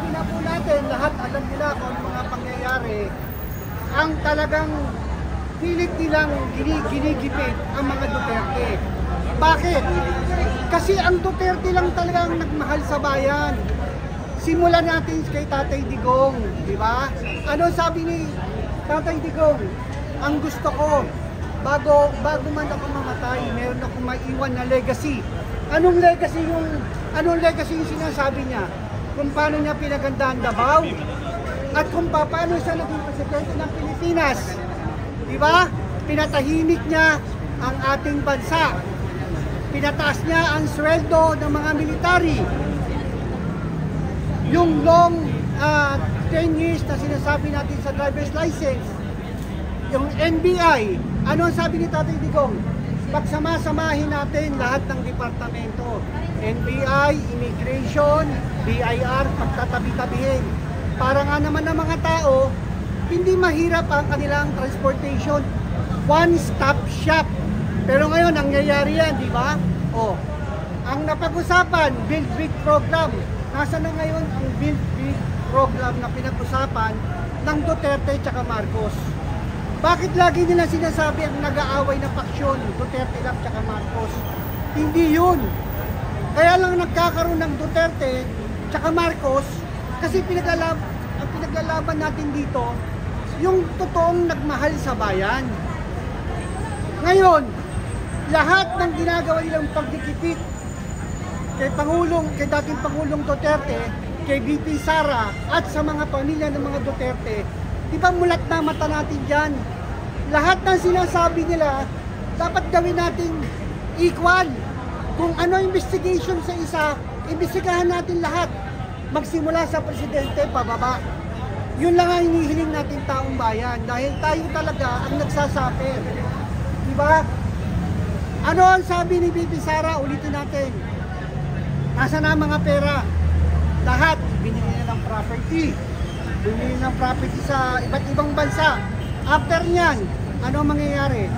sinasabi na po natin, lahat alam nila kung ano mga pangyayari, ang talagang pilit nilang ginigipit ang mga Duterte. Bakit? Kasi ang Duterte lang talagang nagmahal sa bayan. Simulan natin kay Tatay Digong, di ba? Ano sabi ni Tatay Digong? Ang gusto ko, bago man ako mamatay, meron akong maiwan na legacy. Anong legacy yung sinasabi niya? Kung paano niya pinagandaan Davao at kung paano siya naging presidente ng Pilipinas. Di ba? Pinatahimik niya ang ating bansa. Pinataas niya ang sweldo ng mga military. Yung long 10 years na sinasabi natin sa driver's license, yung NBI, ano ang sabi ni Tatay Digong? Pagsama-samahin natin lahat ng departamento. NBI, Immigration, BIR, pagtatabi-tabihin. Para nga naman ng mga tao, hindi mahirap ang kanilang transportation. One-stop shop. Pero ngayon, nangyayari yan, di ba? Oh, ang napag-usapan, Build Big Program. Nasa na ngayon ang Build Big Program na pinag-usapan ng Duterte at Marcos? Bakit lagi nila sinasabi ang nag-aaway na paksyon, Duterte lang at Marcos? Hindi yun. Kaya lang nagkakaroon ng Duterte at Marcos kasi ang pinaglalaban natin dito, yung totoong nagmahal sa bayan. Ngayon, lahat ng ginagawa nilang pagdikipit kay dating Pangulong Duterte, kay VP Sara at sa mga pamilya ng mga Duterte, di ba mulat na mata natin dyan? Lahat ng sinasabi nila, dapat gawin natin equal. Kung ano investigation sa isa, imbestigahan natin lahat. Magsimula sa presidente, pababa. Yun lang ang hinihiling natin taong bayan dahil tayo talaga ang nagsasaper. Di ba? Ano ang sabi ni VP Sara? Ulitin natin. Nasa na mga pera? Lahat. Binili na ng property. Bumili ng property sa iba't ibang bansa. After nyan, ano mangyayari?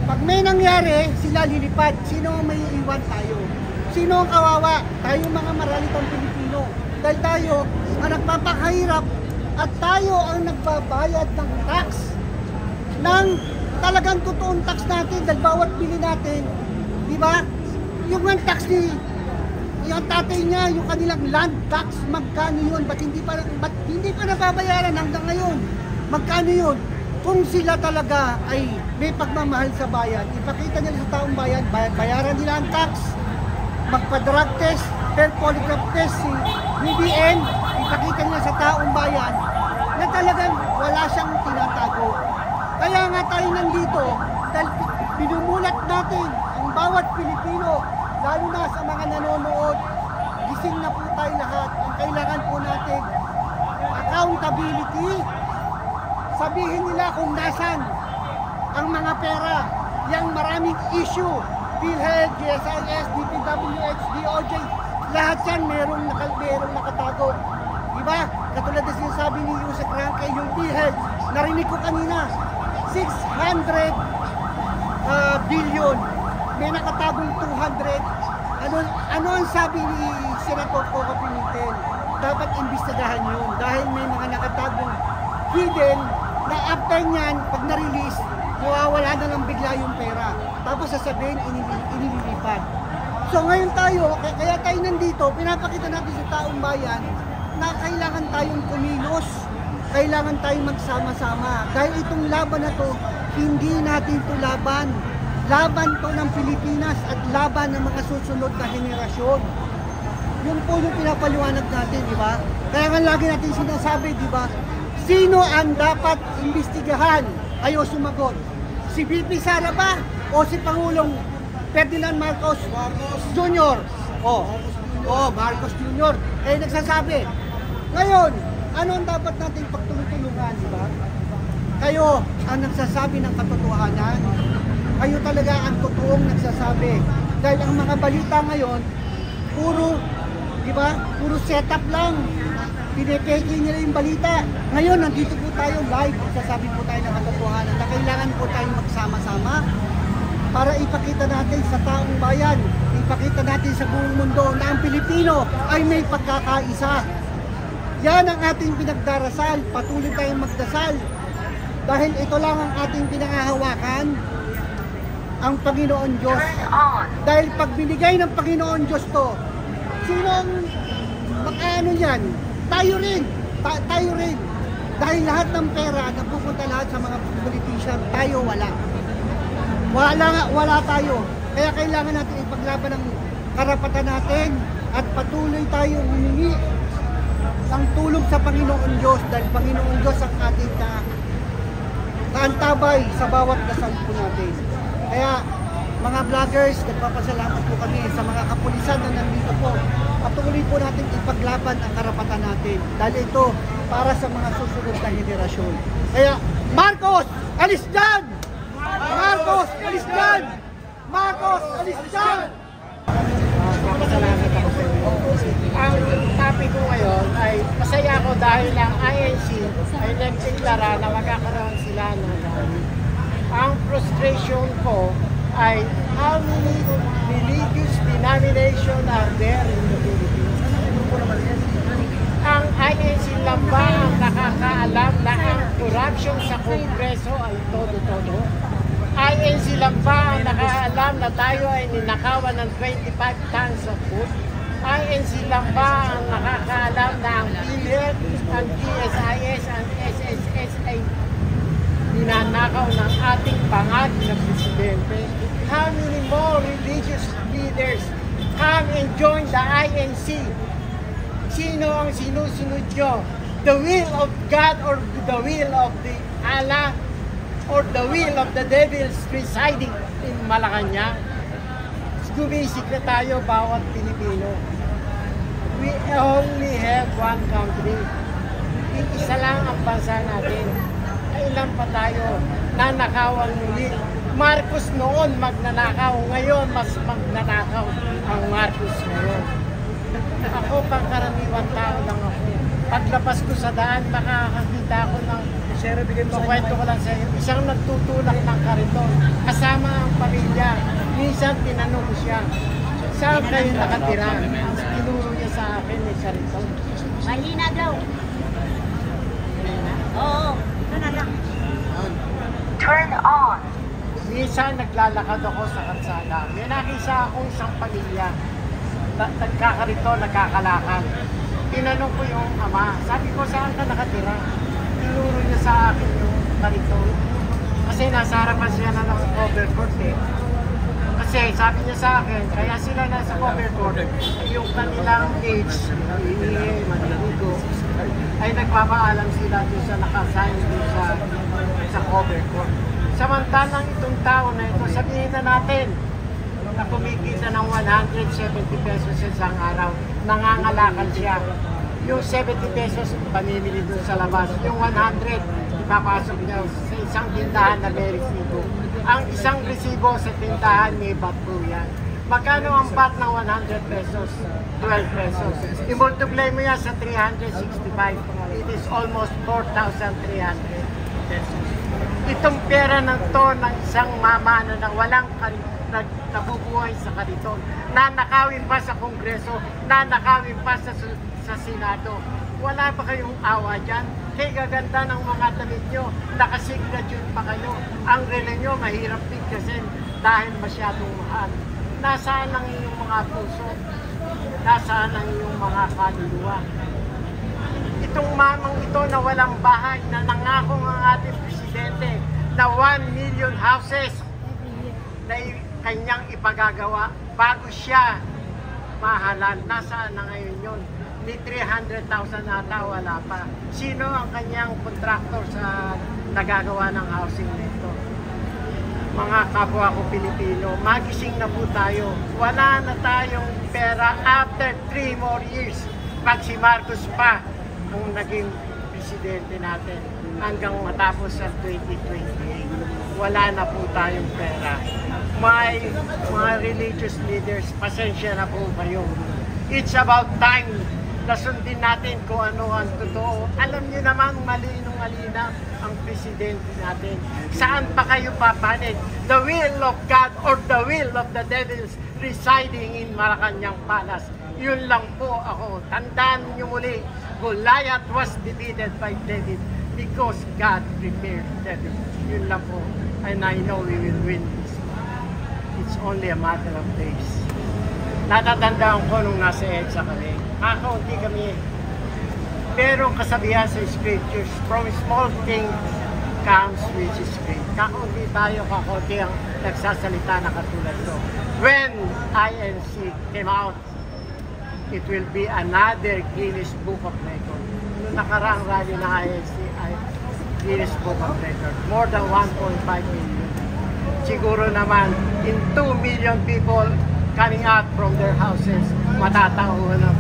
Pag may nangyari, sila lilipad. Sino ang may iwan? Tayo. Sino ang kawawa? Tayo mga maralitang Pilipino. Dahil tayo ang nagpapakahirap at tayo ang nagbabayad ng tax. Ng talagang totoong tax natin dahil bawat bili natin. Di ba? Yung tax ni yung tatay niya, yung kanilang land tax, magkano yun? Ba't hindi pa nababayaran hanggang ngayon? Magkano yun? Kung sila talaga ay may pagmamahal sa bayan, ipakita nila sa taong bayan, bayaran nila ang tax, magpa-drug test, per polygraph test si BBM, ipakita nila sa taong bayan na talagang wala siyang tinatago. Kaya nga tayo nandito, dahil pinumulat natin ang bawat Pilipino, lalo na sa mga nanonood, gising na po tayo lahat. Ang kailangan po natin, accountability. Sabihin nila kung nasan ang mga pera, yung maraming issue, PhilHealth, GSIS, DPWH, DOJ, lahat yan merong nakatago. Diba? Katulad na sinasabi ni Yusek Ranke, yung PhilHealth, narinig ko kanina, 600 billion. May nakatagong 200. Ano ang sabi ni Senator Coco Pimentel? Dapat imbestigahan yun dahil may mga nakatagong hidden na after nyan, pag na-release, mawawala na lang bigla yung pera. Tapos sasabihin, inililipat. So ngayon tayo, kaya tayo nandito, pinapakita natin sa taong bayan na kailangan tayong kumilos, kailangan tayong magsama-sama. Dahil itong laban na to, hindi natin to laban. Laban to ng Pilipinas at laban ng mga susunod na henerasyon. Yun po yung pinapaliwanag natin, di ba? Kaya nga lagi natin sinasabi, di ba? Sino ang dapat imbestigahan? Ayaw sumagot. Si VP Sara ba? O si Pangulong Ferdinand Marcos Jr.? Marcos Jr. Nagsasabi. Ngayon, ano ang dapat natin pagtulungan, di ba? Kayo ang nagsasabi ng katotohanan. Kayo talaga ang totoong nagsasabi. Dahil ang mga balita ngayon, puro, di ba? Puro setup lang. Pinipeke nila yung balita. Ngayon, nandito po tayo live. Magsasabi po tayo ng katotohanan na kailangan po tayong magsama-sama para ipakita natin sa taong bayan, ipakita natin sa buong mundo na ang Pilipino ay may pagkakaisa. Yan ang ating pinagdarasal. Patuloy tayong magdasal. Dahil ito lang ang ating pinangahawakan, ang Panginoon Diyos. Dahil pag binigay ng Panginoon Diyos to, sino ang makaano yan? Tayo rin. Tayo rin. Dahil lahat ng pera napupunta lahat sa mga politician, tayo wala. Wala tayo. Kaya kailangan natin ipaglaban ang karapatan natin at patuloy tayong humingi ng tulong sa Panginoon Diyos dahil Panginoon Diyos ang ating kaantabay sa bawat dasal po natin. Kaya mga vloggers, nagpapasalamat po kami sa mga kapulisan na nandito po. Patuloy po natin ipaglaban ang karapatan natin dahil ito para sa mga susunod na henerasyon. Kaya Marcos, alis dyan! Marcos, alis dyan! Marcos, alis dyan! Salamat ako sa inyo. Ang topic ko ngayon ay masaya ako dahil ang INC ay nagsiklara na magkakaroon sila ng rally. Ang frustration ko ay how many religious denomination are there in the Philippines? Ang INC lang ba ang nakakaalam na ang corruption sa Kongreso ay todo-todo? INC lang ba ang nakaalam na tayo ay ninakawan ng 25 tons of food? INC lang ba ang nakakaalam na ang PhilHealth, ang GSIS, ang SSS ay ninanakaw ng ating pangad na presidente? How many more religious leaders come and join the INC? Sino ang sinusunod nyo? The will of God or the will of the Allah? Or the will of the devils residing in Malacanang? Gumisik na tayo bawat Pilipino. We only have one country. Isa lang ang bansa natin. Kailan pa tayo nanakawan muli? Marcos noon magnanakaw, ngayon mas magnanakaw ang Marcos ngayon. Ako pangkaraniwan tao lang ako. Paglabas ko sa daan, makakakita ko ng kwento ko lang sa iyo. Isang nagtutulak ng kariton. Kasama ang pamilya. Minsan tinanong ko siya, saan kayo nakatira? Tinuro niya sa akin may kariton. Mahina daw. Oo. Ano lang. Turn on. Minsan naglalakad ako sa kalsada. May nakisa akong isang pamilya. Nagkakarito, nagkakalakad. Tinanong ko yung ama. Sabi ko, saan ka nakatira? Tinuro niya sa akin yung kariton. Kasi nasa harapan siya na ng overcourt eh. Kasi sabi niya sa akin, kaya sila nasa overcourt, yung kanilang age, maniligo, ay nagpapaalam sila doon sa nakasign doon sa overcourt. Samantalang itong tao na ito, sabihin na natin, na kumikita ng 170 pesos sa isang araw, nangangalakal siya. Yung 70 pesos, pamimili doon sa labas. Yung 100, ipapasok niya sa isang tindahan na may resibo. Ang isang resibo sa tindahan, may VAT po yan. Magkano ang VAT ng 100 pesos? 12 pesos. I-multiply mo yan sa 365. It is almost 4,300 pesos. Itong pera ng to ng isang mama na walang nabubuhay sa kariton, nanakawin pa sa Kongreso, nanakawin pa sa Senado. Wala pa kayong awa dyan? Kaya gaganda ng mga damit nyo, nakasignature pa kayo. Ang relo nyo mahirap bigkasin dahil masyadong mahal. Nasaan ang iyong mga puso? Nasaan ang iyong mga kaluluwa? Itong mamang ito na walang bahay, na nangako ng ating presidente na 1 million houses na kanyang ipagagawa bago siya mahalan. Nasaan na ngayon yun? Ni 300,000 ata, wala pa. Sino ang kanyang contractor sa nagagawa ng housing nito? Mga kapwa ko Pilipino, magising na po tayo. Wala na tayong pera after 3 more years. Pag si Marcos pa ang naging presidente natin hanggang matapos sa 2028. Wala na po tayong pera. May mga religious leaders, pasensya na po kayo. It's about time na sundin natin kung ano ang totoo. Alam niyo naman, malinong-malinaw ang presidente natin. Saan pa kayo papanig? The will of God or the will of the devils residing in Malacanang Palace. Yun lang po ako. Tandaan niyo muli, Goliath was defeated by David because God prepared David. Yun lang po. And I know we will win this. It's only a matter of days. Natatandaan ko nung nasa EDSA kami. Kakaunti kami. Merong kasabihan sa scriptures, from small thing comes which is great. Kakaunti tayo, kakaunti ang nagsasalita na katulad to. When INC came out, it will be another Guinness Book of Record. Noong nakaraang rally na INC ay Guinness Book of Record. More than 1.5 million. Siguro naman, in 2 million people coming out from their houses, matatauhan na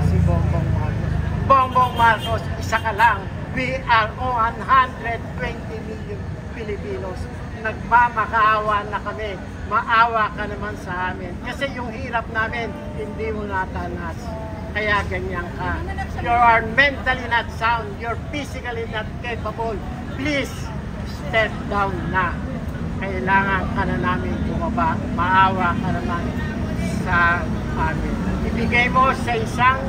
si Bongbong Marcos. Bongbong Marcos, isa ka lang. We are 120 million Filipinos. Nagmamakaawa na kami. Maawa ka naman sa amin. Kasi yung hirap namin, hindi mo natanas. Kaya ganyan ka. You are mentally not sound. You're physically not capable. Please, step down na. Kailangan ka na namin bumaba. Maawa ka naman sa amin. Ibigay mo sa isang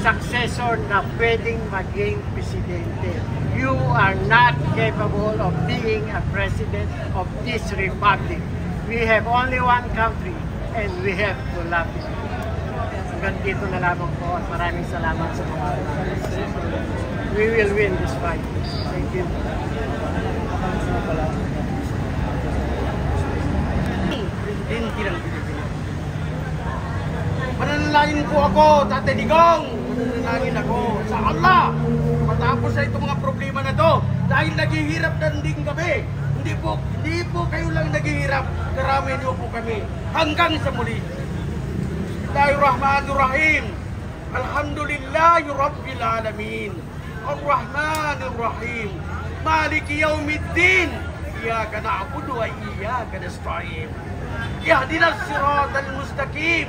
successor na pwedeng maging presidente. You are not capable of being a president of this republic. We have only one country and we have to love it. Hanggang dito na lamang po at maraming salamat sa mga We will win this fight. Thank you. Mananalangin po ako, Tatay Digong. Mananalangin ako sa Allah. Matapos sa itong mga problema na to. Dahil naghihirap na din kami. Hindi po kayo lang naghihirap. Karami niyo po kami. Hanggang sa muli. Bismillahirrahmanirrahim. Alhamdulillahi Rabbil Alamin. Ar-Rahmanirrahim. Maliki Yawmiddin. Iyaka na'budu wa iyaka nasta'in. Ihdinas siratal mustaqim.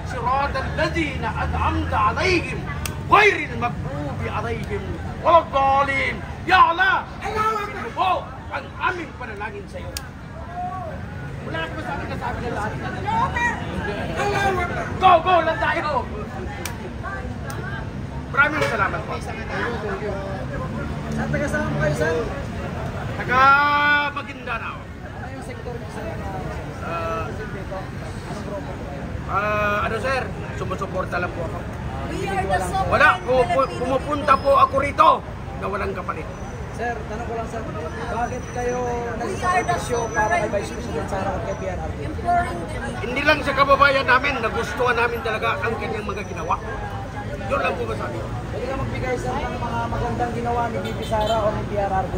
Siratal ladzina an'amta 'alaihim ghairil maghdubi 'alaihim waladdallin. Ya Allah, alamin mo ang aming panalangin sa iyo. Wala ka ba sa akin nasabi ng lahat? Go, go lang tayo! Maraming salamat po. Saan taga-saan mo kayo, sir? Taga Maguindanao. Ano yung sektor niyo, sir? Ano sir? Sumusuporta lang po ako. We are the sovereign Wala, Filipino pumupunta po ako rito na walang kapalit. Sir, tanong ko lang, sir. Bakit kayo We are the nagsasakripisyo para kay Vice sovereign President Sara at kay PRRD? imploring Hindi lang sa kababayan namin, nagustuhan namin talaga ang kanyang mga ginawa. Yun lang po masabi. Pwede ka magbigay, sir, ng mga magandang ginawa ni VP Sara o ni PRRD?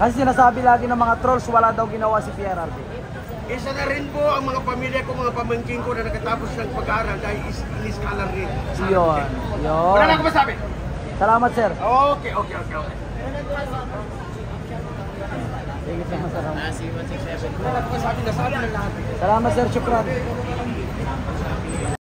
Kasi sinasabi lagi ng mga trolls, wala daw ginawa si PRRD. Isa na rin po ang mga pamilya ko, mga pamangkin ko na nakatapos ng pag-aaral dahil in-scholar rin. Yun. Wala lang ako masabi. Salamat, sir. Okay. Sige, sir. Wala lang ako masabi, nasabi ng lahat. Salamat, sir. Shukran.